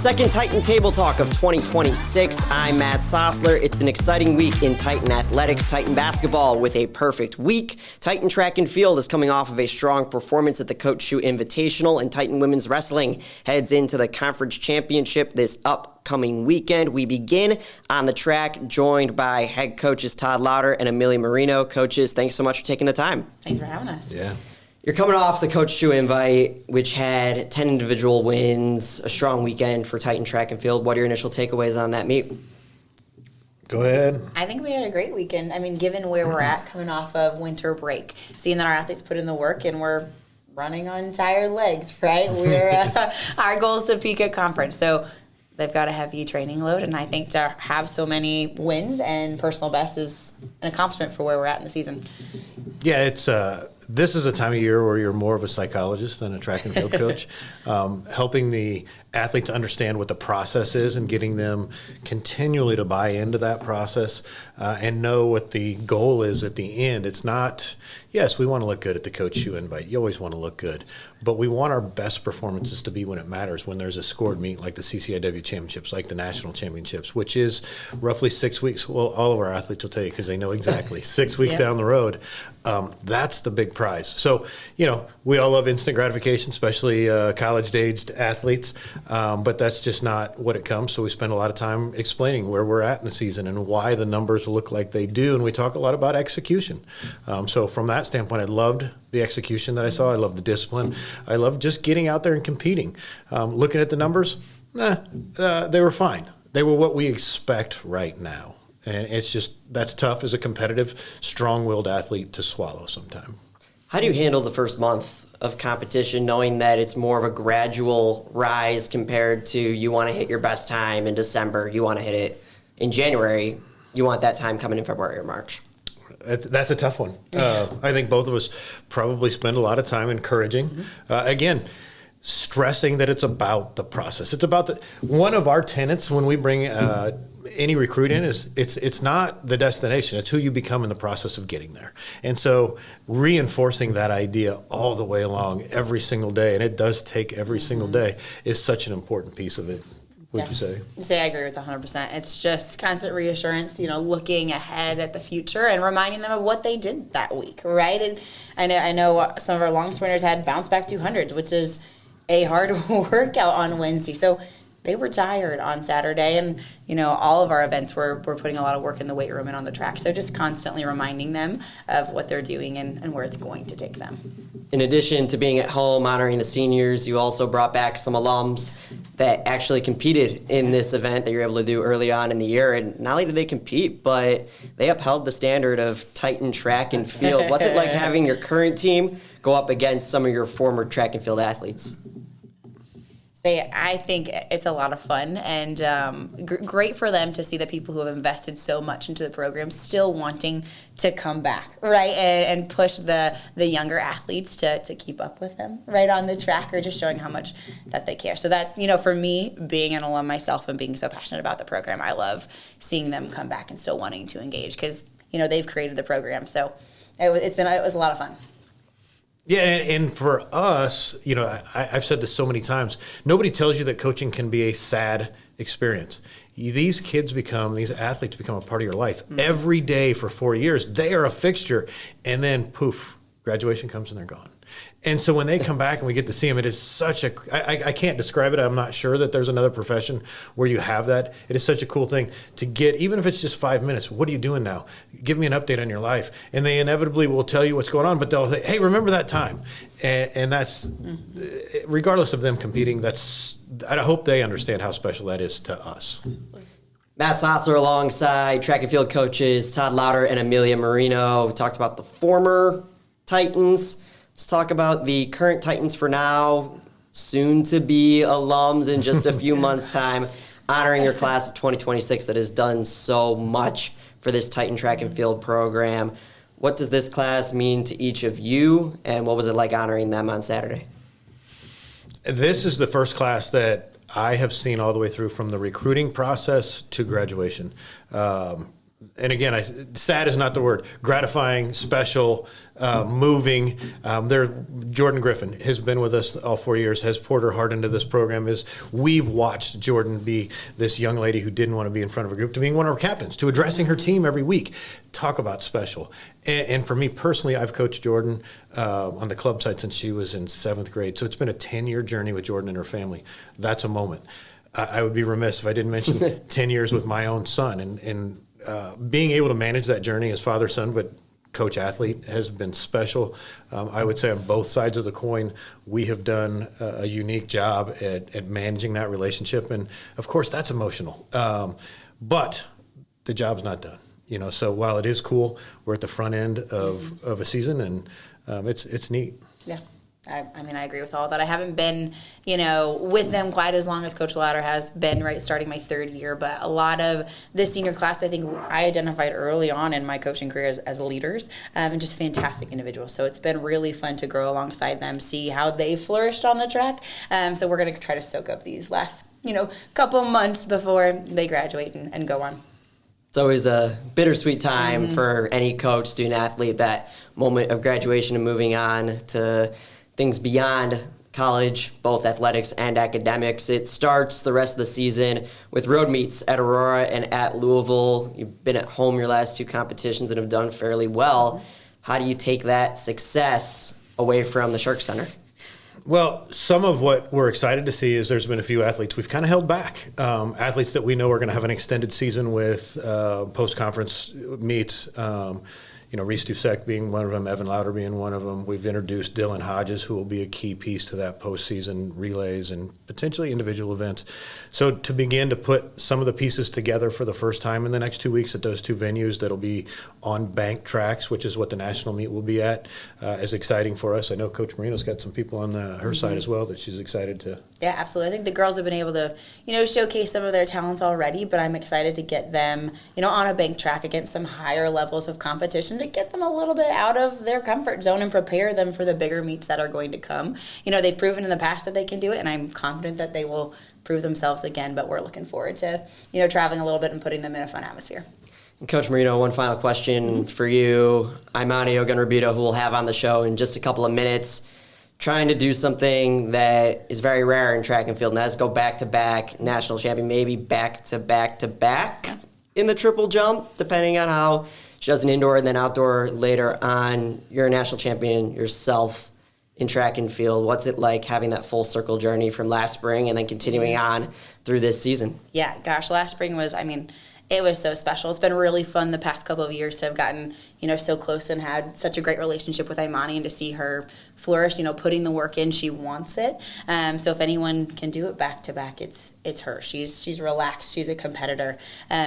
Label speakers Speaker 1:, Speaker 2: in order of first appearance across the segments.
Speaker 1: Second Titan Table Talk of 2026. I'm Matt Sosler. It's an exciting week in Titan athletics, Titan basketball with a perfect week. Titan track and field is coming off of a strong performance at the Coach Shoe Invitational, and Titan women's wrestling heads into the conference championship this upcoming weekend. We begin on the track, joined by head coaches Todd Lowder and Amelia Marino. Coaches, thanks so much for taking the time.
Speaker 2: Thanks for having us.
Speaker 3: Yeah.
Speaker 1: You're coming off the Coach Shoe Invite, which had 10 individual wins, a strong weekend for Titan track and field. What are your initial takeaways on that meet?
Speaker 3: Go ahead.
Speaker 2: I think we had a great weekend. I mean, given where we're at coming off of winter break, seeing that our athletes put in the work and we're running on tired legs, right? Our goal is to peak at conference. So they've got a heavy training load, and I think to have so many wins and personal best is an accomplishment for where we're at in the season.
Speaker 3: Yeah, it's this is a time of year where you're more of a psychologist than a track and field coach, helping the athletes understand what the process is and getting them continually to buy into that process and know what the goal is at the end. It's not, yes, we want to look good at the Coach Shoe Invite. You always want to look good. But we want our best performances to be when it matters, when there's a scored meet like the CCIW championships, like the national championships, which is roughly 6 weeks. Well, all of our athletes will tell you because they know exactly 6 weeks down the road. That's the big prize. So, we all love instant gratification, especially college-aged athletes, but that's just not what it comes. So we spend a lot of time explaining where we're at in the season and why the numbers look like they do, and we talk a lot about execution. So from that standpoint, I loved the execution that I saw. I loved the discipline. I loved just getting out there and competing. Looking at the numbers, they were fine. They were what we expect right now. And it's just, that's tough as a competitive, strong-willed athlete to swallow sometime.
Speaker 1: How do you handle the first month of competition, knowing that it's more of a gradual rise compared to you want to hit your best time in December, you want to hit it in January, you want that time coming in February or March?
Speaker 3: That's a tough one. I think both of us probably spend a lot of time encouraging. Again, stressing that it's about the process. It's about one of our tenets when we bring any recruit in is it's not the destination. It's who you become in the process of getting there. And so reinforcing that idea all the way along every single day, and it does take every single day, is such an important piece of it. What'd you say?
Speaker 2: I agree with 100%. It's just constant reassurance, looking ahead at the future and reminding them of what they did that week, right? And I know some of our long sprinters had bounce back 200s, which is a hard workout on Wednesday. So they were tired on Saturday, and all of our events we're putting a lot of work in the weight room and on the track. So just constantly reminding them of what they're doing and where it's going to take them.
Speaker 1: In addition to being at home honoring the seniors, you also brought back some alums that actually competed in this event that you're able to do early on in the year. And not only did they compete, but they upheld the standard of Titan track and field. What's it like having your current team go up against some of your former track and field athletes?
Speaker 2: I think it's a lot of fun and great for them to see the people who have invested so much into the program still wanting to come back, right, and push the younger athletes to keep up with them, right, on the track, or just showing how much that they care. So that's, for me, being an alum myself and being so passionate about the program, I love seeing them come back and still wanting to engage because, they've created the program. So it was a lot of fun.
Speaker 3: Yeah, and for us, I've said this so many times, nobody tells you that coaching can be a sad experience. These athletes become a part of your life. Every day for 4 years, they are a fixture, and then poof, graduation comes and they're gone. And so when they come back and we get to see them, it is such I can't describe it. I'm not sure that there's another profession where you have that. It is such a cool thing to get, even if it's just 5 minutes. What are you doing now? Give me an update on your life. And they inevitably will tell you what's going on, but they'll say, hey, remember that time? And that's, regardless of them competing, I hope they understand how special that is to us.
Speaker 1: Matt Sosler alongside track and field coaches Todd Lowder and Amelia Marino. We talked about the former Titans. Let's talk about the current Titans for now, soon to be alums in just a few months' time, honoring your class of 2026 that has done so much for this Titan track and field program. What does this class mean to each of you, and what was it like honoring them on Saturday?
Speaker 3: This is the first class that I have seen all the way through from the recruiting process to graduation. and again, sad is not the word, gratifying, special, moving. Jordan Griffin has been with us all 4 years, has poured her heart into this program. We've watched Jordan be this young lady who didn't want to be in front of a group to being one of our captains, to addressing her team every week. Talk about special. And for me personally, I've coached Jordan on the club side since she was in 7th grade. So it's been a 10-year journey with Jordan and her family. That's a moment. I would be remiss if I didn't mention 10 years with my own son. And being able to manage that journey as father-son, but coach-athlete has been special. I would say on both sides of the coin, we have done a unique job at managing that relationship. And, of course, that's emotional. But the job's not done. So while it is cool, we're at the front end of a season, and it's neat.
Speaker 2: Yeah. I mean, I agree with all that. I haven't been, with them quite as long as Coach Lowder has been, right, starting my 3rd year. But a lot of the senior class, I think I identified early on in my coaching career as leaders and just fantastic individuals. So it's been really fun to grow alongside them, see how they flourished on the track. So we're going to try to soak up these last, couple months before they graduate and go on.
Speaker 1: It's always a bittersweet time for any coach, student athlete, that moment of graduation and moving on to things beyond college, both athletics and academics. It starts the rest of the season with road meets at Aurora and at Louisville. You've been at home your last 2 competitions and have done fairly well. How do you take that success away from the Shark Center?
Speaker 3: Well, some of what we're excited to see is there's been a few athletes we've kind of held back. Athletes that we know are going to have an extended season with post-conference meets. Reese Dusek being one of them, Evan Lowder being one of them. We've introduced Dylan Hodges, who will be a key piece to that postseason relays and potentially individual events. So to begin to put some of the pieces together for the first time in the next 2 weeks at those 2 venues that'll be on bank tracks, which is what the national meet will be at, is exciting for us. I know Coach Marino's got some people on her side as well that she's excited to.
Speaker 2: Yeah, absolutely. I think the girls have been able to, showcase some of their talents already, but I'm excited to get them, on a bank track against some higher levels of competition to get them a little bit out of their comfort zone and prepare them for the bigger meets that are going to come. They've proven in the past that they can do it, and I'm confident that they will prove themselves again, but we're looking forward to, traveling a little bit and putting them in a fun atmosphere.
Speaker 1: And Coach Marino, one final question for you. Imani Ogunribido, who we'll have on the show in just a couple of minutes, trying to do something that is very rare in track and field, and that's go back-to-back national champion, maybe back-to-back-to-back in the triple jump, depending on how she does an indoor and then outdoor later on. You're a national champion yourself in track and field. What's it like having that full circle journey from last spring and then continuing on through this season?
Speaker 2: Yeah, gosh, last spring was, it was so special. It's been really fun the past couple of years to have gotten, so close and had such a great relationship with Imani and to see her flourish, putting the work in. She wants it. So if anyone can do it back to back, it's her. She's relaxed. She's a competitor.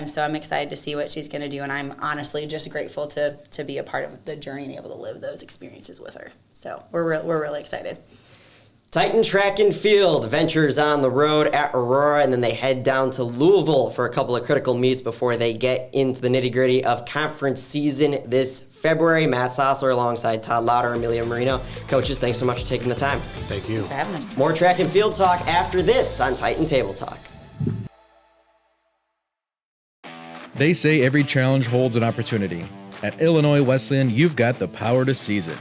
Speaker 2: So I'm excited to see what she's going to do. And I'm honestly just grateful to be a part of the journey and able to live those experiences with her. So we're really excited.
Speaker 1: Titan Track and Field ventures on the road at Aurora, and then they head down to Louisville for a couple of critical meets before they get into the nitty-gritty of conference season this February. Matt Sosler alongside Todd Lowder, Amelia Marino. Coaches, thanks so much for taking the time.
Speaker 3: Thank you.
Speaker 2: Thanks for having us.
Speaker 1: More track and field talk after this on Titan Table Talk.
Speaker 4: They say every challenge holds an opportunity. At Illinois Wesleyan, you've got the power to seize it.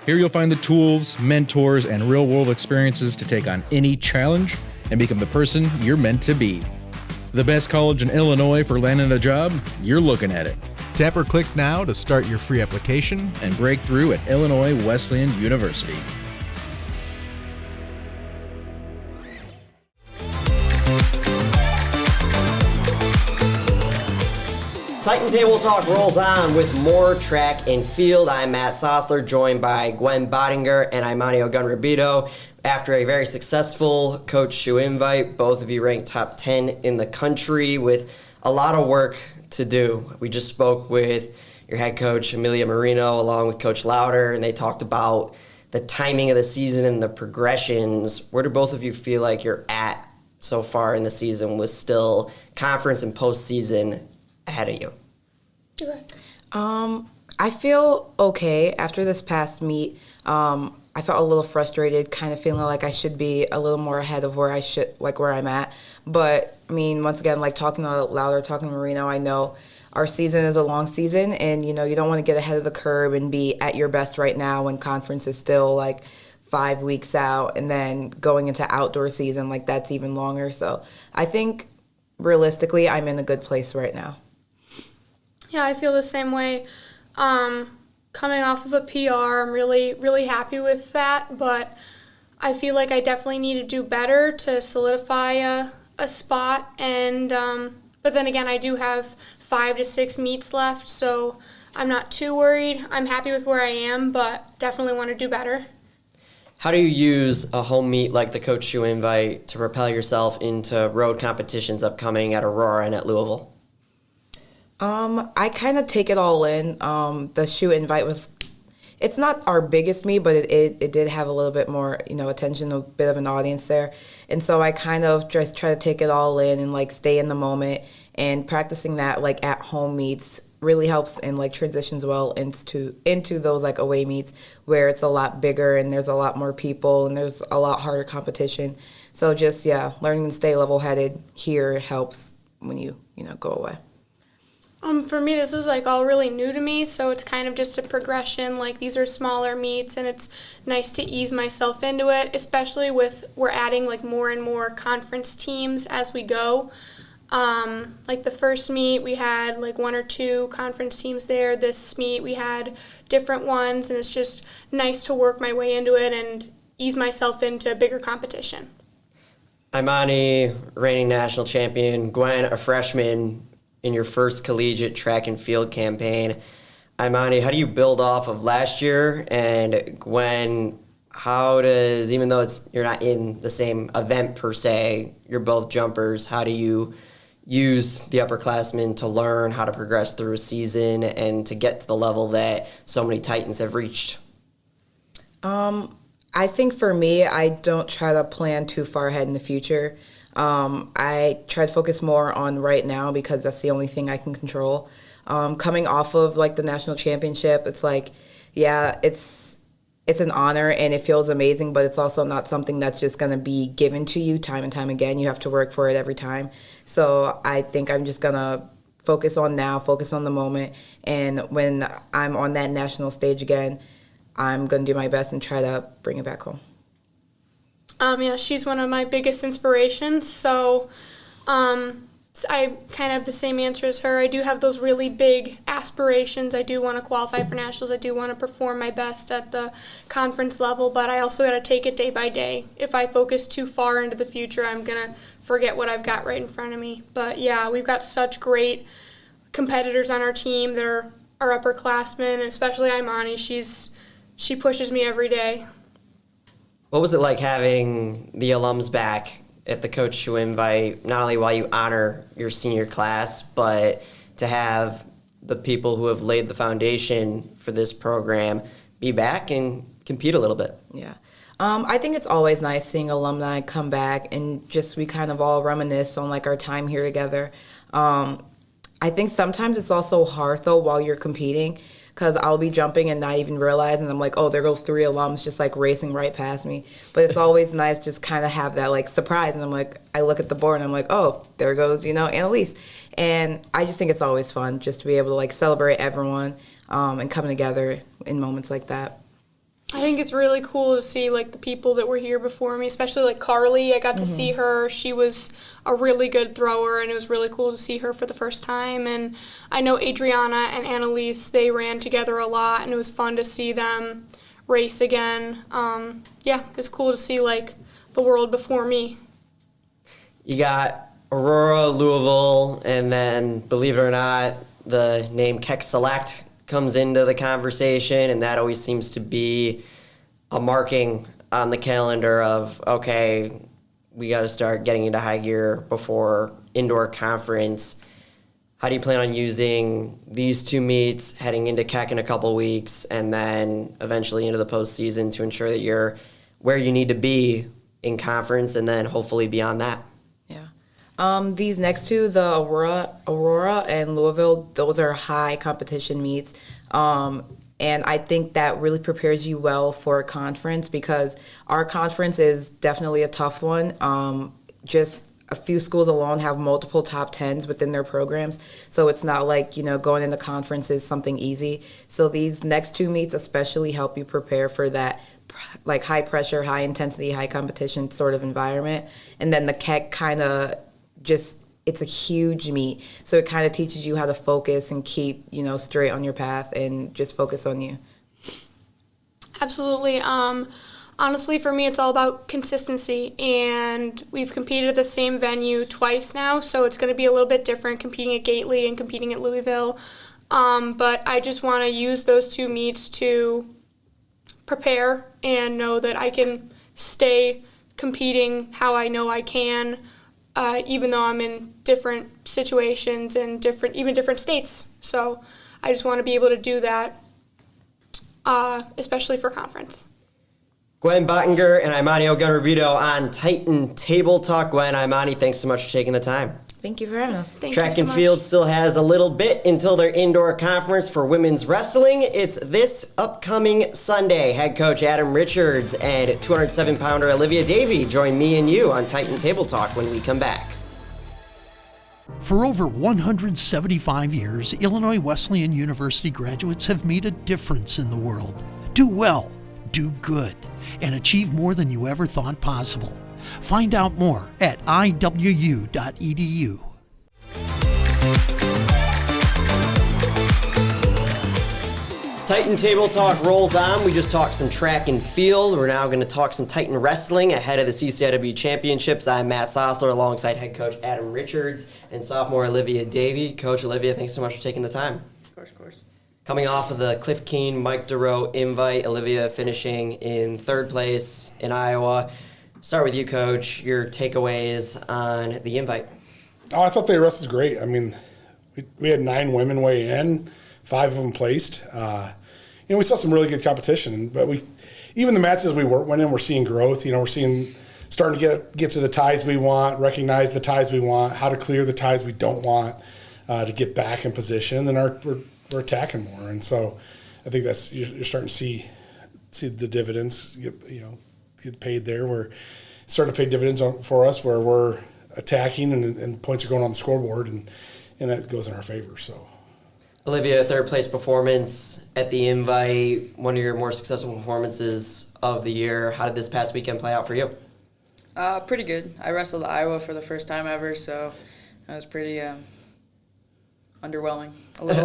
Speaker 4: Here you'll find the tools, mentors, and real-world experiences to take on any challenge and become the person you're meant to be. The best college in Illinois for landing a job? You're looking at it.
Speaker 5: Tap or click now to start your free application
Speaker 4: and break through at Illinois Wesleyan University.
Speaker 1: Titan Table Talk rolls on with more track and field. I'm Matt Sosler, joined by Gwen Boettinger and Imani Ogunribido. After a very successful Coach Shoe Invite, both of you ranked top 10 in the country with a lot of work to do. We just spoke with your head coach, Amelia Marino, along with Coach Lowder, and they talked about the timing of the season and the progressions. Where do both of you feel like you're at so far in the season with still conference and postseason ahead of you?
Speaker 6: I feel okay after this past meet. I felt a little frustrated, kind of feeling like I should be a little more ahead of where I'm at. But I mean, once again, like talking to Lowder, talking to Marino, I know our season is a long season, and, you don't want to get ahead of the curve and be at your best right now when conference is still, 5 weeks out, and then going into outdoor season, that's even longer. So I think, realistically, I'm in a good place right now.
Speaker 7: Yeah, I feel the same way. Coming off of a PR, I'm really, really happy with that, but I feel like I definitely need to do better to solidify a spot, and but then again, I do have 5 to 6 meets left, so I'm not too worried. I'm happy with where I am, but definitely want to do better.
Speaker 1: How do you use a home meet like the Coach Shoe Invite to propel yourself into road competitions upcoming at Aurora and at Louisville?
Speaker 6: I kind of take it all in. The Shoe Invite it's not our biggest meet, but it did have a little bit more, attention, a bit of an audience there. And so I kind of just try to take it all in and stay in the moment, and practicing that at home meets really helps and transitions well into those away meets where it's a lot bigger and there's a lot more people and there's a lot harder competition. So just learning to stay level-headed here helps when you go away.
Speaker 7: For me, this is all really new to me, so it's kind of just a progression. These are smaller meets, and it's nice to ease myself into it, especially with we're adding more and more conference teams as we go. The first meet, we had 1 or 2 conference teams there. This meet, we had different ones, and it's just nice to work my way into it and ease myself into bigger competition.
Speaker 1: Imani, reigning national champion, Gwen, a freshman in your first collegiate track and field campaign. Imani, how do you build off of last year? And Gwen, even though you're not in the same event per se, you're both jumpers, how do you use the upperclassmen to learn how to progress through a season and to get to the level that so many Titans have reached?
Speaker 6: I think for me, I don't try to plan too far ahead in the future. I try to focus more on right now because that's the only thing I can control. Coming off of the national championship, it's it's an honor and it feels amazing, but it's also not something that's just going to be given to you time and time again. You have to work for it every time. So I think I'm just going to focus on now, focus on the moment, and when I'm on that national stage again, I'm going to do my best and try to bring it back home.
Speaker 7: Yeah, she's one of my biggest inspirations, so I kind of have the same answer as her. I do have those really big aspirations. I do want to qualify for nationals. I do want to perform my best at the conference level, but I also got to take it day by day. If I focus too far into the future, I'm going to forget what I've got right in front of me. But yeah, we've got such great competitors on our team. They're our upperclassmen, and especially Imani. She pushes me every day.
Speaker 1: What was it like having the alums back at the Coach Shoe Invite, not only while you honor your senior class, but to have the people who have laid the foundation for this program be back and compete a little bit?
Speaker 6: Yeah. I think it's always nice seeing alumni come back and just we kind of all reminisce on our time here together. I think sometimes it's also hard, though, while you're competing, because I'll be jumping and not even realize, and I'm like, oh, there go 3 alums just racing right past me. But it's always nice just kind of have that surprise, and I'm like, I look at the board and I'm like, oh, there goes, Annalise. And I just think it's always fun just to be able to celebrate everyone and come together in moments like that.
Speaker 7: I think it's really cool to see the people that were here before me, especially Carly. I got to see her. She was a really good thrower, and it was really cool to see her for the first time. And I know Adriana and Annalise, they ran together a lot, and it was fun to see them race again. It's cool to see the world before me.
Speaker 1: You got Aurora, Louisville, and then, believe it or not, the name Keck Select comes into the conversation, and that always seems to be a marking on the calendar of, okay, we got to start getting into high gear before indoor conference. How do you plan on using these 2 meets heading into Keck in a couple weeks and then eventually into the postseason to ensure that you're where you need to be in conference and then hopefully beyond that?
Speaker 6: These next 2, the Aurora and Louisville, those are high competition meets. And I think that really prepares you well for a conference because our conference is definitely a tough one. Just a few schools alone have multiple top 10s within their programs. So it's not like, going into conference is something easy. So these next 2 meets especially help you prepare for that like high pressure, high intensity, high competition sort of environment. And then the KEC kind of it's a huge meet. So it kind of teaches you how to focus and keep, straight on your path and just focus on you.
Speaker 7: Absolutely. Honestly, for me, it's all about consistency, and we've competed at the same venue twice now, so it's going to be a little bit different competing at Gately and competing at Louisville. But I just want to use those 2 meets to prepare and know that I can stay competing how I know I can, even though I'm in different situations and different states. So I just want to be able to do that, especially for conference.
Speaker 1: Gwen Boettinger and Imani Ogunribido on Titan Table Talk. Gwen, Imani, thanks so much for taking the time.
Speaker 6: Thank you for having us.
Speaker 7: Thank
Speaker 1: Track
Speaker 7: you so
Speaker 1: and
Speaker 7: much.
Speaker 1: field still has a little bit until their indoor conference for women's wrestling. It's this upcoming Sunday. Head coach Adam Richards and 207-pounder Alivia Davey join me and you on Titan Table Talk when we come back.
Speaker 8: For over 175 years, Illinois Wesleyan University graduates have made a difference in the world. Do well, do good, and achieve more than you ever thought possible. Find out more at iwu.edu.
Speaker 1: Titan Table Talk rolls on. We just talked some track and field. We're now going to talk some Titan wrestling ahead of the CCIW Championships. I'm Matt Sosler alongside head coach Adam Richards and sophomore Alivia Davey. Coach Alivia, thanks so much for taking the time.
Speaker 2: Of course.
Speaker 1: Coming off of the Cliff Keen, Mike DeRoe invite, Alivia finishing in 3rd place in Iowa. Start with you, Coach. Your takeaways on the invite.
Speaker 9: Oh, I thought they wrestled great. I mean, we had 9 women weigh in, 5 of them placed. We saw some really good competition, but even the matches we weren't winning, we're seeing growth. We're starting to get to the ties we want, recognize the ties we want, how to clear the ties we don't want, to get back in position. And we're attacking more, and so I think that's you're starting to see the dividends get paid there. We're starting to pay dividends for us where we're attacking and points are going on the scoreboard, and that goes in our favor. So,
Speaker 1: Alivia, 3rd place performance at the invite, one of your more successful performances of the year. How did this past weekend play out for you?
Speaker 10: Pretty good. I wrestled Iowa for the first time ever, so that was pretty underwhelming a little.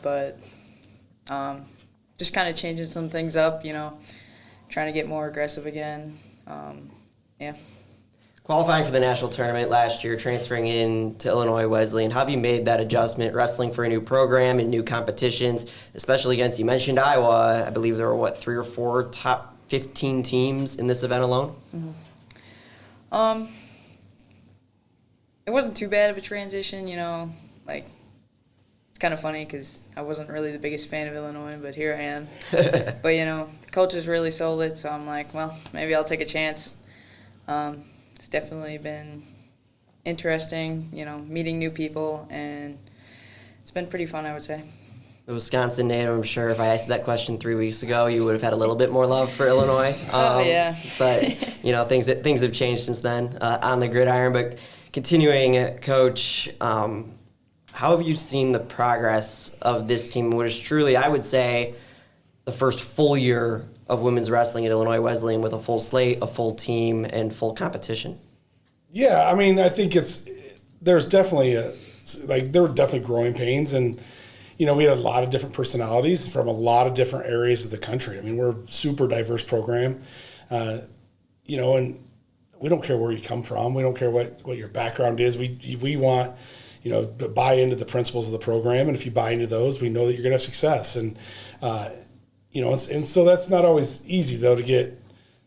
Speaker 10: But just kind of changing some things up, trying to get more aggressive again. Yeah.
Speaker 1: Qualifying for the national tournament last year, transferring in to Illinois Wesleyan, how have you made that adjustment, wrestling for a new program and new competitions, especially against, you mentioned Iowa, I believe there were, 3 or 4 top 15 teams in this event alone?
Speaker 10: Mm-hmm. It wasn't too bad of a transition, it's kind of funny because I wasn't really the biggest fan of Illinois, but here I am. But, the coaches really sold it, so I'm like, well, maybe I'll take a chance. It's definitely been interesting, meeting new people, and it's been pretty fun, I would say.
Speaker 1: The Wisconsin native, I'm sure if I asked that question 3 weeks ago, you would have had a little bit more love for Illinois.
Speaker 10: Yeah.
Speaker 1: But, things have changed since then on the gridiron. But continuing, Coach, how have you seen the progress of this team, which is truly, I would say, the first full year of women's wrestling at Illinois Wesleyan with a full slate, a full team, and full competition?
Speaker 9: Yeah, I mean, I think there's definitely there were definitely growing pains, and we had a lot of different personalities from a lot of different areas of the country. I mean, we're a super diverse program, and we don't care where you come from. We don't care what your background is. We want to buy into the principles of the program, and if you buy into those, we know that you're going to have success. And and so that's not always easy, though, to get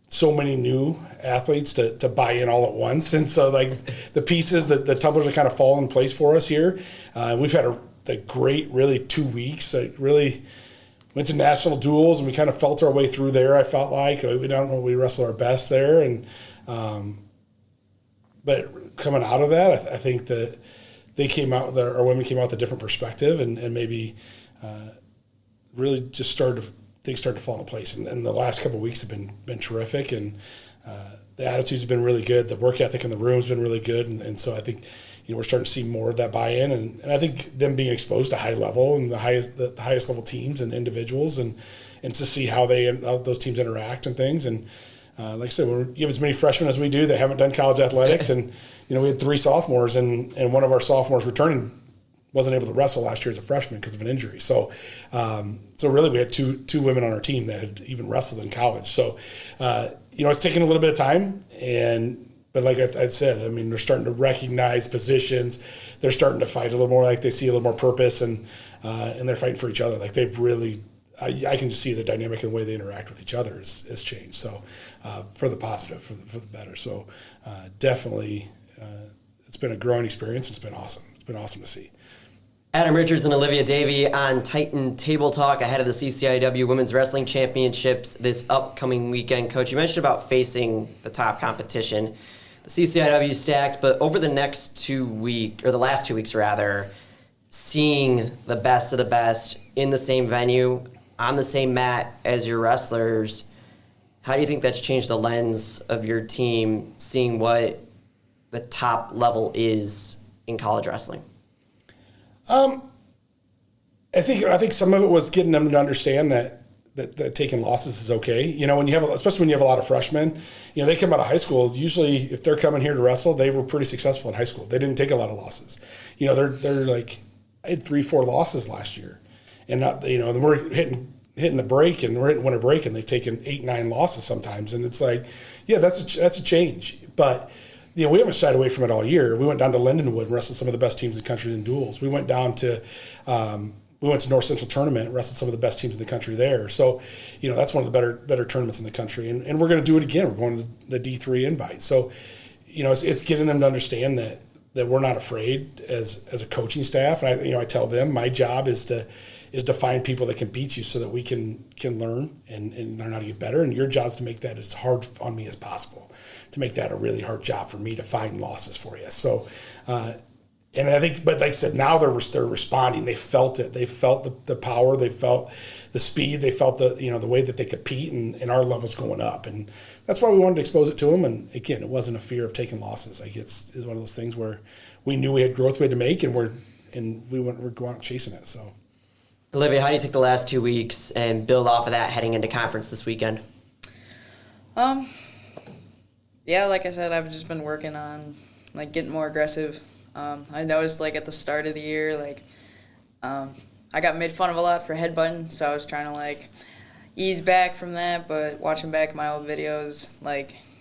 Speaker 9: so many new athletes to buy in all at once. And so, the pieces, the tumblers are kind of falling in place for us here. We've had a great, really, 2 weeks. Really went to national duels, and we kind of felt our way through there, I felt like. We don't know, we wrestled our best there. And but coming out of that, I think that our women came out with a different perspective, and maybe really just things started to fall into place. And the last couple of weeks have been terrific, and the attitude's been really good. The work ethic in the room's been really good. And so I think, we're starting to see more of that buy-in. And I think them being exposed to high level and the highest level teams and individuals and to see how those teams interact and things. And like I said, when we have as many freshmen as we do that haven't done college athletics, and we had 3 sophomores, and one of our sophomores returning wasn't able to wrestle last year as a freshman because of an injury. So really we had two women on our team that had even wrestled in college. So it's taking a little bit of time, but like I said, I mean, they're starting to recognize positions. They're starting to fight a little more, like they see a little more purpose, and they're fighting for each other. Like they've really. I can just see the dynamic and the way they interact with each other has changed. So for the positive, for the better. So definitely it's been a growing experience, and it's been awesome. It's been awesome to see.
Speaker 1: Adam Richards and Alivia Davey on Titan Table Talk ahead of the CCIW Women's Wrestling Championships this upcoming weekend. Coach, you mentioned about facing the top competition. The CCIW stacked, but over the last 2 weeks rather, seeing the best of the best in the same venue, on the same mat as your wrestlers, how do you think that's changed the lens of your team, seeing what the top level is in college wrestling?
Speaker 9: I think some of it was getting them to understand that taking losses is okay. Especially when you have a lot of freshmen, they come out of high school. Usually, if they're coming here to wrestle, they were pretty successful in high school. They didn't take a lot of losses. They're like, I had 3-4 losses last year, and then we're hitting the break, and we're hitting winter break, and they've taken 8-9 losses sometimes, and it's like, yeah, that's a change, but. We haven't shied away from it all year. We went down to Lindenwood and wrestled some of the best teams in the country in duels. We went down to North Central Tournament and wrestled some of the best teams in the country there. So, that's one of the better tournaments in the country. And we're going to do it again. We're going to the D3 invite. So, it's getting them to understand that we're not afraid as a coaching staff. And I tell them my job is to find people that can beat you so that we can learn and learn how to get better. And your job is to make that as hard on me as possible, to make that a really hard job for me to find losses for you. So, and I think, but like I said, now they're responding. They felt it. They felt the power. They felt the speed. They felt the way that they compete, and our level's going up. And that's why we wanted to expose it to them. And again, it wasn't a fear of taking losses. Like it's one of those things where we knew we had growth we had to make, and we're going out chasing it. So.
Speaker 1: Olivia, how do you take the last 2 weeks and build off of that heading into conference this weekend?
Speaker 10: Yeah, like I said, I've just been working on getting more aggressive. I noticed at the start of the year, I got made fun of a lot for headbutting, so I was trying to ease back from that. But watching back my old videos,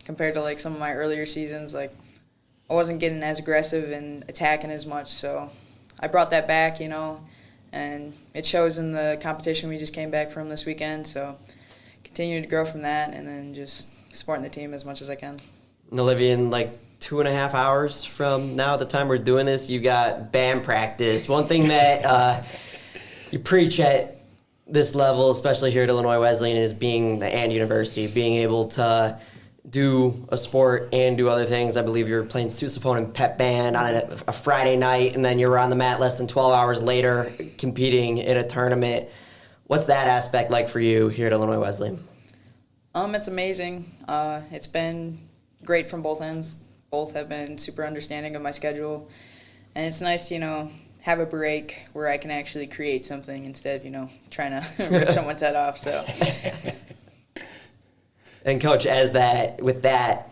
Speaker 10: compared to some of my earlier seasons, I wasn't getting as aggressive and attacking as much. So I brought that back, and it shows in the competition we just came back from this weekend. So continue to grow from that, and then just supporting the team as much as I can.
Speaker 1: And Olivia, in 2.5 hours from now, at the time we're doing this, you got band practice. One thing that you preach at this level, especially here at Illinois Wesleyan, is being the and university, being able to do a sport and do other things. I believe you're playing sousaphone and pep band on a Friday night, and then you're on the mat less than 12 hours later competing in a tournament. What's that aspect like for you here at Illinois Wesleyan?
Speaker 10: It's amazing. It's been great from both ends. Both have been super understanding of my schedule, and it's nice to have a break where I can actually create something instead of trying to rip someone's head off. So.
Speaker 1: And Coach, with that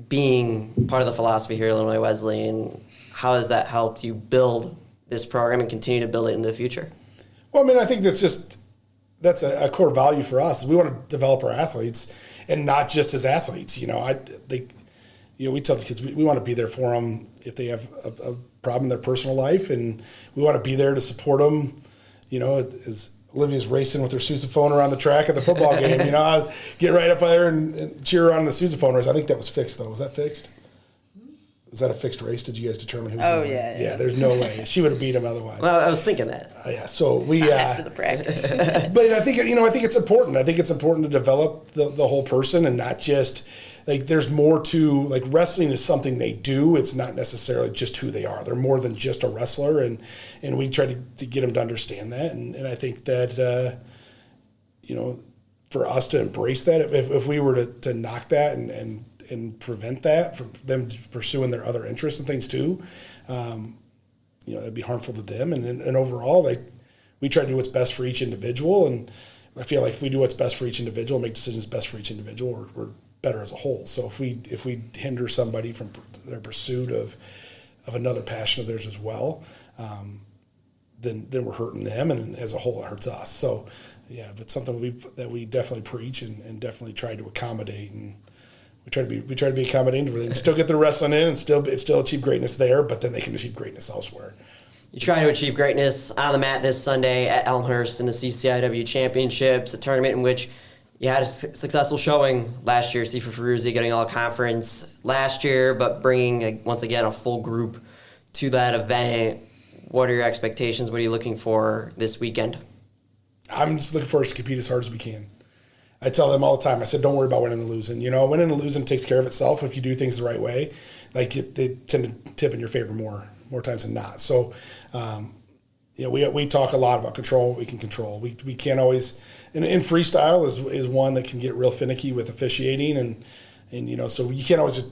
Speaker 1: being part of the philosophy here at Illinois Wesleyan, how has that helped you build this program and continue to build it in the future?
Speaker 9: Well, I think that's a core value for us. We want to develop our athletes, and not just as athletes. We tell the kids we want to be there for them if they have a problem in their personal life, and we want to be there to support them. As Olivia's racing with her sousaphone around the track at the football game, I'll get right up there and cheer her on the sousaphone race. I think that was fixed, though. Was that fixed? Was that a fixed race? Did you guys determine who?
Speaker 10: Oh, yeah.
Speaker 9: Yeah, there's no way. She would have beat him otherwise.
Speaker 1: Well, I was thinking that.
Speaker 9: Yeah, so we...
Speaker 10: after the practice.
Speaker 9: But I think it's important. I think it's important to develop the whole person, and not just... there's more to... wrestling is something they do. It's not necessarily just who they are. They're more than just a wrestler, and we try to get them to understand that. And I think that, for us to embrace that, if we were to knock that and prevent that from them pursuing their other interests and things too, that'd be harmful to them. And overall, we try to do what's best for each individual. And I feel like if we do what's best for each individual, make decisions best for each individual, we're better as a whole. So if we hinder somebody from their pursuit of another passion of theirs as well, then we're hurting them, and as a whole, it hurts us. So, yeah, but something that we definitely preach and definitely try to accommodate, and we try to be accommodating for them. Still get their wrestling in, and still achieve greatness there, but then they can achieve greatness elsewhere.
Speaker 1: You try to achieve greatness on the mat this Sunday at Elmhurst in the CCIW Championships, a tournament in which you had a successful showing last year. Sifa Ferruzzi getting all conference last year, but bringing, once again, a full group to that event. What are your expectations? What are you looking for this weekend? I'm
Speaker 9: just looking for us to compete as hard as we can. I tell them all the time, I said, don't worry about winning and losing. Winning and losing takes care of itself if you do things the right way. They tend to tip in your favor more times than not. So, we talk a lot about control what we can control. We can't always, and freestyle is one that can get real finicky with officiating, and so you can't always,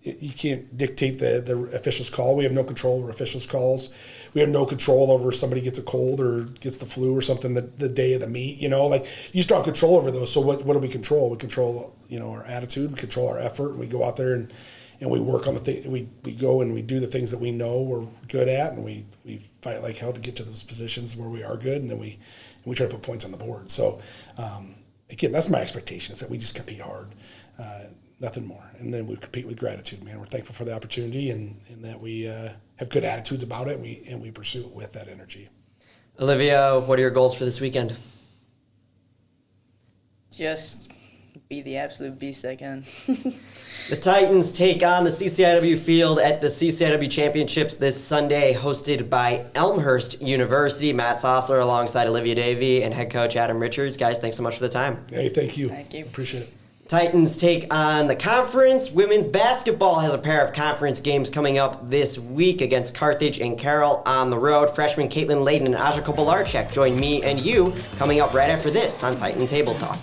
Speaker 9: you can't dictate the official's call. We have no control over officials' calls. We have no control over if somebody gets a cold or gets the flu or something the day of the meet. You just don't have control over those. So what do we control? We control our attitude. We control our effort. And we go out there and we work on the thing. We go and we do the things that we know we're good at, and we fight like hell to get to those positions where we are good, and then we try to put points on the board. So again, that's my expectation, is that we just compete hard. Nothing more. And then we compete with gratitude, man. We're thankful for the opportunity, and that we have good attitudes about it, and we pursue it with that energy.
Speaker 1: Alivia, what are your goals for this weekend?
Speaker 10: Just be the absolute beast I can.
Speaker 1: The Titans take on the CCIW field at the CCIW Championships this Sunday, hosted by Elmhurst University. Matt Sosler alongside Alivia Davey and head coach Adam Richards. Guys, thanks so much for the time.
Speaker 9: Hey, thank you.
Speaker 10: Thank you.
Speaker 9: Appreciate it.
Speaker 1: Titans take on the conference. Women's basketball has a pair of conference games coming up this week against Carthage and Carroll on the road. Freshmen Caitlin Leyden and Aja Kobylarczyk join me and you coming up right after this on Titan Table Talk.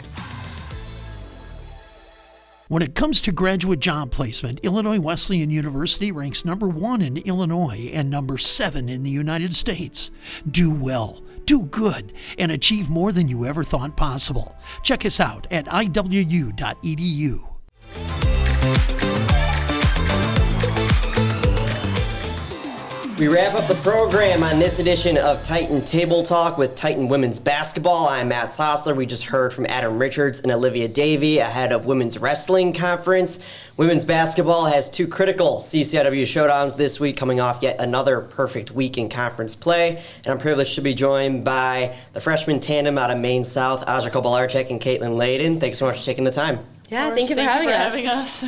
Speaker 8: When it comes to graduate job placement, Illinois Wesleyan University ranks number 1 in Illinois and number 7 in the United States. Do well, do good, and achieve more than you ever thought possible. Check us out at iwu.edu.
Speaker 1: We wrap up the program on this edition of Titan Table Talk with Titan Women's Basketball. I'm Matt Sosler. We just heard from Adam Richards and Alivia Davey ahead of Women's Wrestling Conference. Women's Basketball has 2 critical CCIW showdowns this week, coming off yet another perfect week in conference play. And I'm privileged to be joined by the freshman tandem out of Maine South, Aja Kobylarczyk and Caitlin Leyden. Thanks so much for taking the time.
Speaker 11: Yeah, thank you for having us.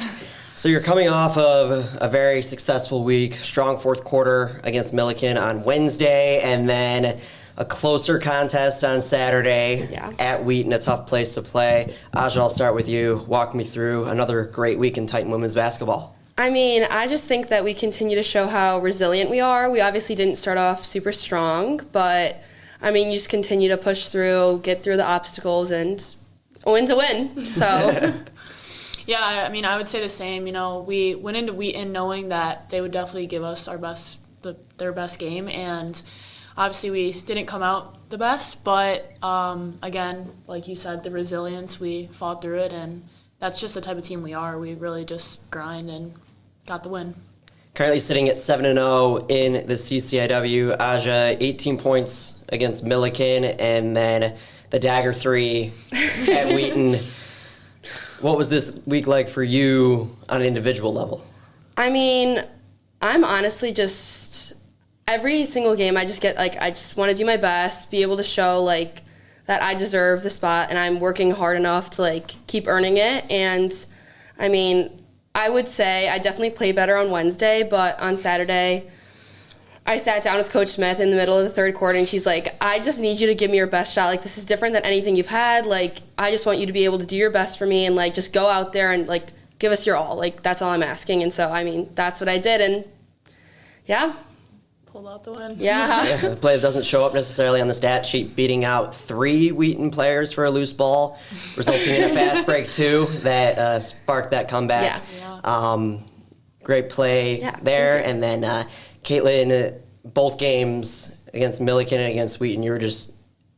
Speaker 1: So you're coming off of a very successful week, strong fourth quarter against Millikin on Wednesday, and then a closer contest on Saturday at Wheaton, a tough place to play. Aja, I'll start with you. Walk me through another great week in Titan women's basketball.
Speaker 11: I just think that we continue to show how resilient we are. We obviously didn't start off super strong, but, you just continue to push through, get through the obstacles, and a win's a win. So...
Speaker 12: Yeah, I would say the same. We went into Wheaton knowing that they would definitely give us their best game, and obviously we didn't come out the best, but again, like you said, the resilience, we fought through it, and that's just the type of team we are. We really just grind and got the win.
Speaker 1: Currently sitting at 7-0 in the CCIW. Aja, 18 points against Millikin, and then the dagger 3 at Wheaton. What was this week like for you on an individual level?
Speaker 11: I'm honestly just, every single game I just get, I just want to do my best, be able to show, that I deserve the spot and I'm working hard enough to, keep earning it. And, I would say I definitely played better on Wednesday, but on Saturday, I sat down with Coach Smith in the middle of the third quarter, and she's like, I just need you to give me your best shot. This is different than anything you've had. I just want you to be able to do your best for me and, just go out there and, give us your all. That's all I'm asking. And so, that's what I did. And, yeah.
Speaker 12: pulled out the win.
Speaker 11: Yeah.
Speaker 1: The play that doesn't show up necessarily on the stat sheet, beating out 3 Wheaton players for a loose ball, resulting in a fast break 2 that sparked that comeback.
Speaker 11: Yeah.
Speaker 1: Great play there. And then Caitlin, both games against Millikin and against Wheaton, you were just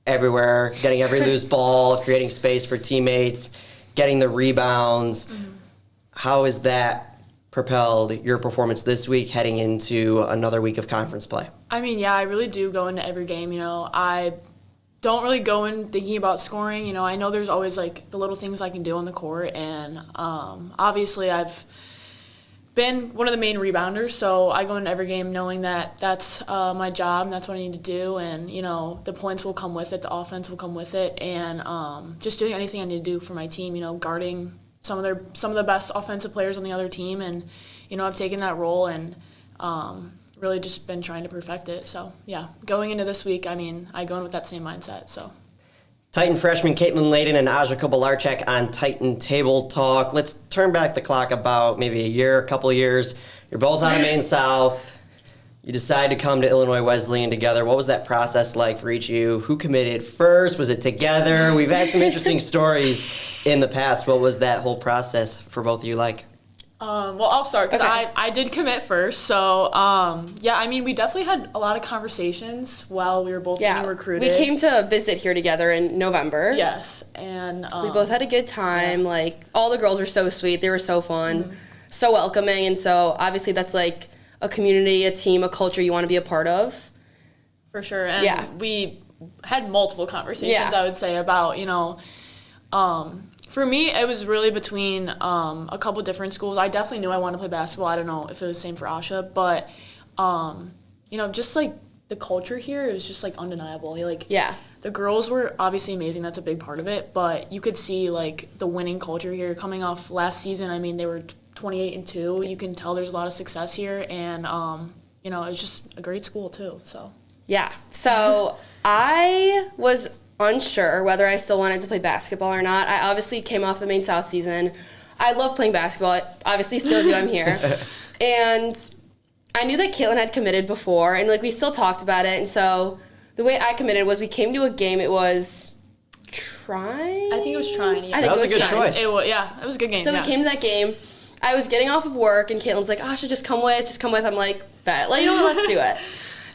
Speaker 1: everywhere, getting every loose ball, creating space for teammates, getting the rebounds. How has that propelled your performance this week heading into another week of conference play?
Speaker 12: I mean, yeah, I really do go into every game. I don't really go in thinking about scoring. I know there's always like the little things I can do on the court, and obviously I've been one of the main rebounders, so I go into every game knowing that that's my job, and that's what I need to do, and the points will come with it, the offense will come with it, and just doing anything I need to do for my team. Guarding some of the best offensive players on the other team, and I've taken that role and really just been trying to perfect it. So yeah, going into this week, I go in with that same mindset. So
Speaker 1: Titan freshman Caitlin Leyden and Kobylarczyk on Titan Table Talk. Let's turn back the clock about maybe a couple of years. You're both out of Maine South. You decide to come to Illinois Wesleyan together. What was that process like for each of you? Who committed first? Was it together? We've had some interesting stories in the past. What was that whole process for both of you like?
Speaker 12: Well, I'll start because I did commit first. So, we definitely had a lot of conversations while we were both getting recruited.
Speaker 11: We came to visit here together in November.
Speaker 12: Yes, and
Speaker 11: we both had a good time. Like, all the girls were so sweet. They were so fun, so welcoming. And so, obviously, that's like a community, a team, a culture you want to be a part of.
Speaker 12: For sure. And we had multiple conversations, I would say, about, for me, it was really between a couple different schools. I definitely knew I wanted to play basketball. I don't know if it was the same for Asha, but, just like the culture here is just like undeniable. The girls were obviously amazing. That's a big part of it, but you could see like the winning culture here coming off last season. They were 28-2. You can tell there's a lot of success here, and it's just a great school too.
Speaker 11: So I was unsure whether I still wanted to play basketball or not. I obviously came off the Maine South season. I love playing basketball. I obviously still do. I'm here, and I knew that Caitlin had committed before, and we still talked about it. And so the way I committed was we came to a game. It was Trying.
Speaker 12: I think it was Trying. Yeah.
Speaker 1: That was a good choice.
Speaker 12: It was a good game.
Speaker 11: So we came to that game. I was getting off of work, and Caitlin's like, "Oh, I should just come with. I'm like, bet. Let's do it."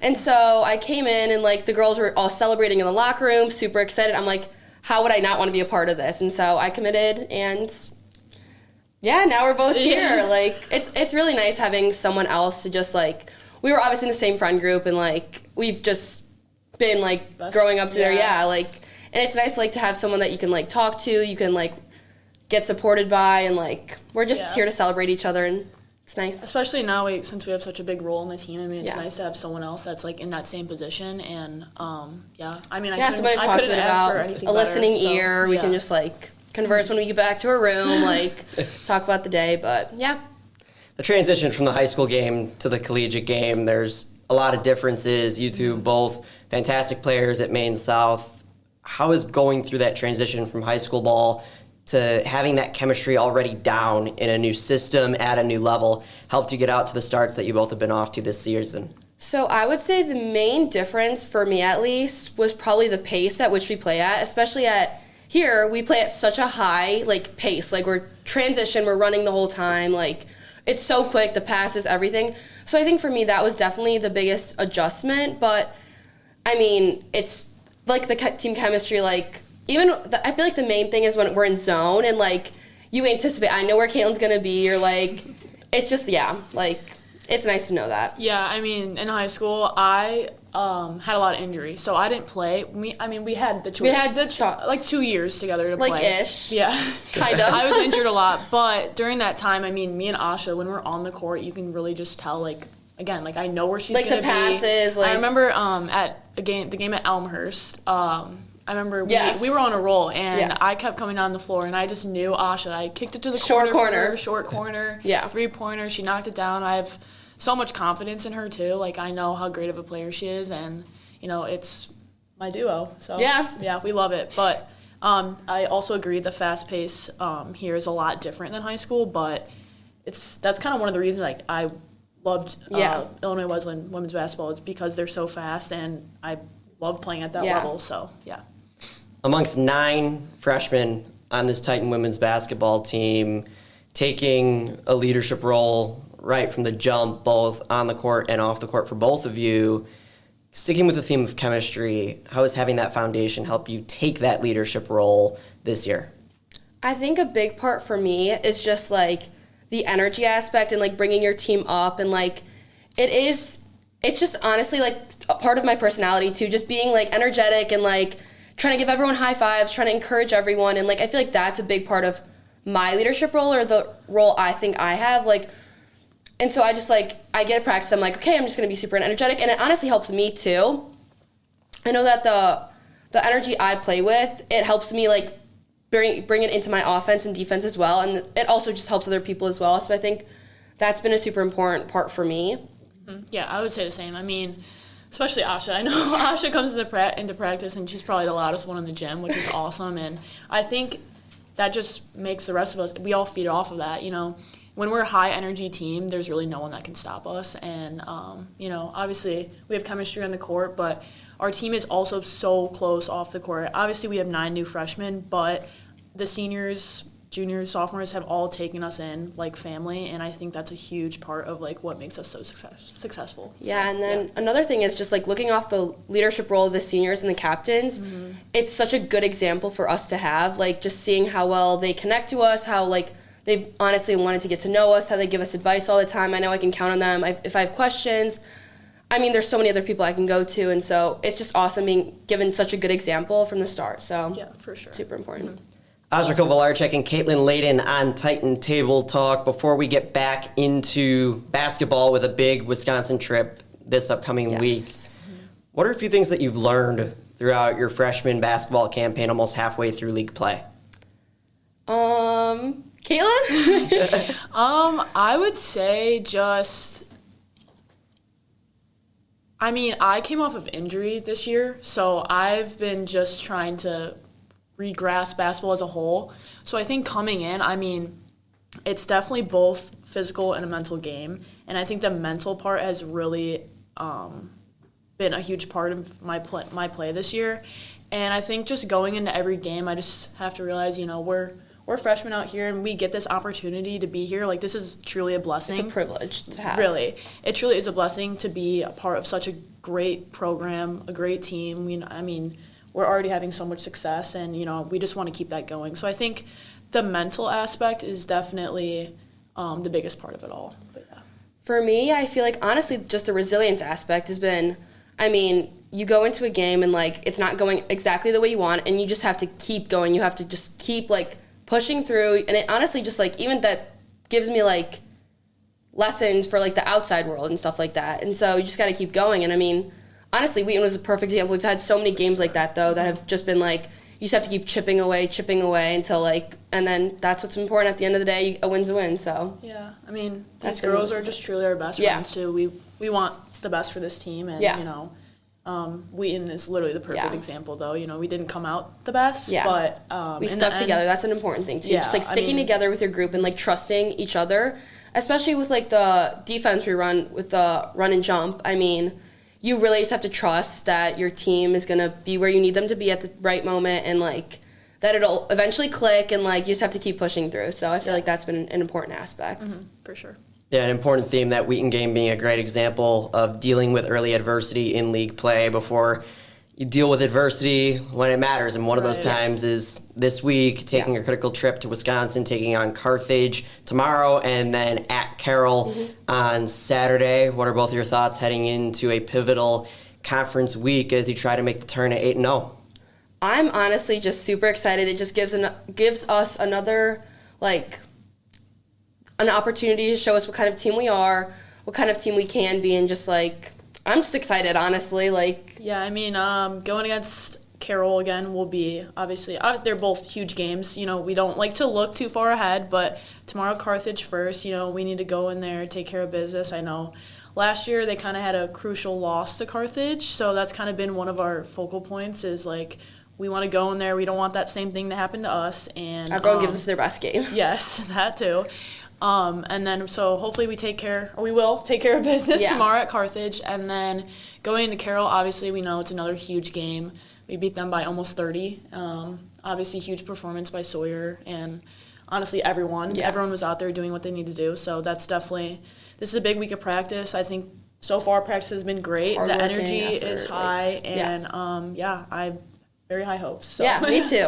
Speaker 11: And so I came in, and the girls were all celebrating in the locker room, super excited. I'm like, how would I not want to be a part of this? And so I committed, and now we're both here. It's really nice having someone else to just we were obviously in the same friend group, and we've just been growing up together. And it's nice to have someone that you can talk to, you can get supported by, and we're just here to celebrate each other, and it's nice.
Speaker 12: Especially now, since we have such a big role in the team. It's nice to have someone else that's in that same position, and
Speaker 11: somebody to talk to about a listening ear. We can just converse when we get back to our room, talk about the day. But
Speaker 1: the transition from the high school game to the collegiate game, there's a lot of differences. You two both fantastic players at Maine South. How is going through that transition from high school ball to having that chemistry already down in a new system at a new level helped you get out to the starts that you both have been off to this season?
Speaker 11: So I would say the main difference for me at least was probably the pace at which we play at, especially at here we play at such a high pace. We're transition, we're running the whole time. It's so quick, the passes, everything. So I think for me that was definitely the biggest adjustment, but it's the team chemistry, I feel the main thing is when we're in zone and you anticipate, I know where Caitlin's gonna be, or it's just it's nice to know that.
Speaker 12: Yeah, in high school I had a lot of injuries, so I didn't play. We had the choice. We had 2 years together to play.
Speaker 11: Ish.
Speaker 12: Yeah,
Speaker 11: kind of.
Speaker 12: I was injured a lot, but during that time, me and Asha, when we're on the court, you can really just tell again, I know where she's gonna
Speaker 11: the passes.
Speaker 12: I remember at the game at Elmhurst. I remember we were on a roll, and I kept coming down the floor, and I just knew Asha. I kicked it to the short corner. 3-pointer. She knocked it down. I have so much confidence in her too. I know how great of a player she is, and it's my duo. So we love it. But I also agree the fast pace here is a lot different than high school, but that's kind of one of the reasons I loved Illinois Wesleyan women's basketball. It's because they're so fast, and I love playing at that level. So, yeah.
Speaker 1: Amongst 9 freshmen on this Titan women's basketball team, taking a leadership role right from the jump, both on the court and off the court for both of you. Sticking with the theme of chemistry, how has having that foundation help you take that leadership role this year?
Speaker 11: I think a big part for me is just like the energy aspect and like bringing your team up, and like it's just honestly like a part of my personality too, just being like energetic and like trying to give everyone high fives, trying to encourage everyone, and like I feel like that's a big part of my leadership role, or the role I think I have, like. And so I just like, I get to practice, I'm like, okay, I'm just gonna be super energetic, and it honestly helps me too. I know that the energy I play with, it helps me like bring it into my offense and defense as well, and it also just helps other people as well. So I think that's been a super important part for me.
Speaker 12: Mm-hmm. Yeah, I would say the same. I mean, especially Asha. I know Asha comes into practice, and she's probably the loudest one in the gym, which is awesome. And I think that just makes the rest of us, we all feed off of that, you know. When we're a high-energy team, there's really no one that can stop us. And, you know, obviously we have chemistry on the court, but our team is also so close off the court. Obviously we have 9 new freshmen, but the seniors, juniors, sophomores have all taken us in like family, and I think that's a huge part of like what makes us so successful.
Speaker 11: Yeah, and then another thing is just like looking off the leadership role of the seniors and the captains, it's such a good example for us to have, like just seeing how well they connect to us, how like they've honestly wanted to get to know us, how they give us advice all the time. I know I can count on them if I have questions. I mean, there's so many other people I can go to, and so it's just awesome being given such a good example from the start. So
Speaker 12: yeah, for sure.
Speaker 11: Super important.
Speaker 1: Asha Kobylarczyk and Caitlin Leyden on Titan Table Talk. Before we get back into basketball with a big Wisconsin trip this upcoming week, what are a few things that you've learned throughout your freshman basketball campaign almost halfway through league play?
Speaker 11: Caitlin?
Speaker 12: I would say just, I mean, I came off of injury this year, so I've been just trying to re-grasp basketball as a whole. So I think coming in, I mean, it's definitely both physical and a mental game, and I think the mental part has really been a huge part of my play this year. And I think just going into every game, I just have to realize, you know, we're freshmen out here, and we get this opportunity to be here. Like, this is truly a blessing.
Speaker 11: It's a privilege to have.
Speaker 12: Really. It truly is a blessing to be a part of such a great program, a great team. I mean, we're already having so much success, and, you know, we just want to keep that going. So I think the mental aspect is definitely the biggest part of it all. But, yeah.
Speaker 11: For me, I feel like, honestly, just the resilience aspect has been, I mean, you go into a game and, like, it's not going exactly the way you want, and you just have to keep going. You have to just keep, like, pushing through, and it honestly just, like, even that gives me, like, lessons for, like, the outside world and stuff like that. And so you just got to keep going. And, I mean, honestly, Wheaton was a perfect example. We've had so many games like that, though, that have just been, like, you just have to keep chipping away until, like, and then that's what's important. At the end of the day, a win's a win, so.
Speaker 12: Yeah, I mean, these girls are just truly our best friends, too. We want the best for this team, and, you know, Wheaton is literally the perfect example, though. You know, we didn't come out the best, but
Speaker 11: we stuck together. That's an important thing too. Just like sticking together with your group and like trusting each other, especially with like the defense we run with the run and jump. I mean, you really just have to trust that your team is gonna be where you need them to be at the right moment, and like that it'll eventually click, and like you just have to keep pushing through. So I feel like that's been an important aspect.
Speaker 12: For sure.
Speaker 1: Yeah, an important theme, that Wheaton game being a great example of dealing with early adversity in league play before you deal with adversity when it matters. And one of those times is this week, taking a critical trip to Wisconsin, taking on Carthage tomorrow, and then at Carroll on Saturday. What are both your thoughts heading into a pivotal conference week as you try to make the turn at 8-0?
Speaker 11: I'm honestly just super excited. It just gives us another, like, an opportunity to show us what kind of team we are, what kind of team we can be, and just, like, I'm just excited, honestly. Like,
Speaker 12: yeah, I mean, going against Carroll again will be, obviously, they're both huge games. You know, we don't like to look too far ahead, but tomorrow Carthage first, you know, we need to go in there, take care of business. I know last year they kind of had a crucial loss to Carthage, so that's kind of been one of our focal points is, like, we want to go in there. We don't want that same thing to happen to us. And
Speaker 11: everyone gives us their best game.
Speaker 12: Yes, that too. And then so hopefully we will take care of business tomorrow at Carthage. And then going into Carroll, obviously we know it's another huge game. We beat them by almost 30. Obviously huge performance by Sawyer and honestly everyone. Yeah. Everyone was out there doing what they need to do. So that's definitely, this is a big week of practice. I think so far practice has been great. The energy is high and I have very high hopes. So.
Speaker 11: Yeah, me too.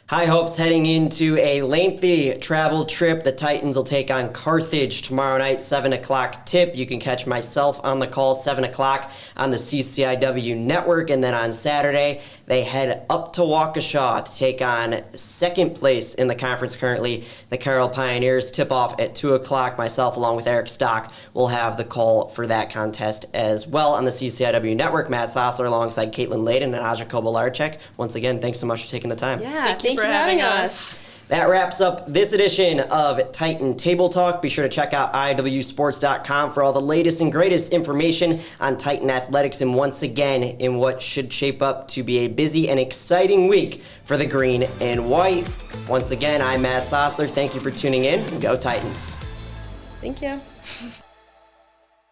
Speaker 1: High hopes heading into a lengthy travel trip. The Titans will take on Carthage tomorrow night, 7 o'clock tip. You can catch myself on the call, 7 o'clock on the CCIW network. And then on Saturday, they head up to Waukesha to take on second place in the conference currently, the Carroll Pioneers. Tip off at 2 o'clock. Myself, along with Eric Stock, will have the call for that contest as well on the CCIW network. Matt Sosler alongside Caitlin Leyden and Aja Kobylarczyk. Once again, thanks so much for taking the time.
Speaker 11: Yeah, thank you for having us.
Speaker 1: That wraps up this edition of Titan Table Talk. Be sure to check out iwsports.com for all the latest and greatest information on Titan athletics. And once again, in what should shape up to be a busy and exciting week for the green and white. Once again, I'm Matt Sosler. Thank you for tuning in. Go Titans.
Speaker 11: Thank you.